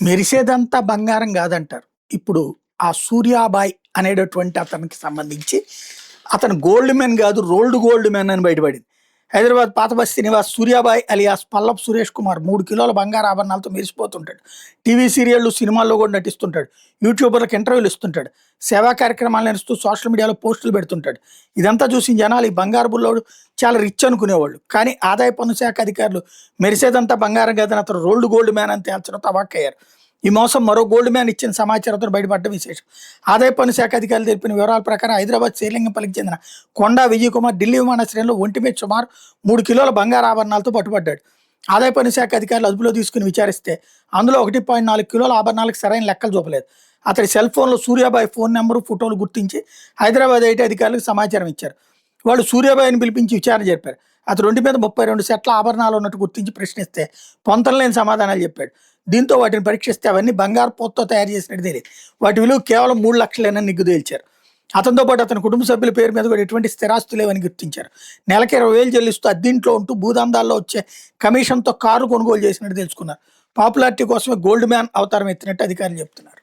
మెరిసేదంతా బంగారం కాదంటారు. ఇప్పుడు ఆ 'సూర్యాబాయ్' అనేటటువంటి అతనికి సంబంధించి అతను గోల్డ్ మెన్ కాదు, రోల్డ్ గోల్డ్ మెన్ అని బయటపడింది. హైదరాబాద్ పాత బస్తీ నివాసి సూర్యాబాయ్ అలియాస్ పల్లప్ సురేష్ కుమార్ 3 కిలోల బంగారు ఆభరణాలతో మెరిసిపోతుంటాడు. టీవీ సీరియళ్లు, సినిమాల్లో కూడా నటిస్తుంటాడు. యూట్యూబర్లకు ఇంటర్వ్యూలు ఇస్తుంటాడు. సేవా కార్యక్రమాలు నడుస్తూ సోషల్ మీడియాలో పోస్టులు పెడుతుంటాడు. ఇదంతా చూసి జనాలు ఈ బంగారు బుల్లోడు చాలా రిచ్ అనుకునేవాళ్ళు. కానీ ఆదాయ పన్ను శాఖ అధికారులు మెరిసేదంతా బంగారం కాదని అతను రోల్డ్ గోల్డ్ మ్యాన్ అని తేల్చడంతో అవాక్కయ్యారు. ఈ మోసం మరో గోల్డ్ మ్యాన్ ఇచ్చిన సమాచారంతో బయటపడడం విశేషం. ఆదాయ పన్ను శాఖ అధికారులు తెలిపిన వివరాల ప్రకారం హైదరాబాద్ శ్రీలింగంపల్లికి చెందిన కొండా విజయ్ కుమార్ ఢిల్లీ విమానాశ్రయంలో ఒంటి మీద సుమారు 3 కిలోల బంగారు ఆభరణాలతో పట్టుబడ్డాడు. ఆదాయ పన్ను శాఖ అధికారులు అదుపులో తీసుకుని విచారిస్తే అందులో 1.4 కిలోల ఆభరణాలకు సరైన లెక్కలు చూపలేదు. అతడి సెల్ ఫోన్లో సూర్యాబాయ్ ఫోన్ నెంబరు, ఫోటోలు గుర్తించి హైదరాబాద్ ఐటీ అధికారులకు సమాచారం ఇచ్చారు. వాళ్ళు సూర్యాబాయిని పిలిపించి విచారణ జరిపారు. అతడు ఒంటి మీద 32 సెట్ల ఆభరణాలు ఉన్నట్టు గుర్తించి ప్రశ్నిస్తే పొంతనలేని సమాధానాలు చెప్పాడు. దీంతో వాటిని పరీక్షిస్తే అవన్నీ బంగారు పోత్తో తయారు చేసినట్టు తెలియదు. వాటి విలువ కేవలం 3 లక్షలేనని నిగ్గు తేల్చారు. అతనితో పాటు అతని కుటుంబ సభ్యుల పేరు మీద కూడా ఎటువంటి స్థిరాస్తులు లేవని గుర్తించారు. నెలకి 20,000 చెల్లిస్తూ అద్దీంట్లో ఉంటూ భూదందాల్లో వచ్చే కమిషన్తో కారు కొనుగోలు చేసినట్టు తెలుసుకున్నారు. పాపులారిటీ కోసమే గోల్డ్ మ్యాన్ అవతారం ఎత్తినట్టు అధికారులు చెప్తున్నారు.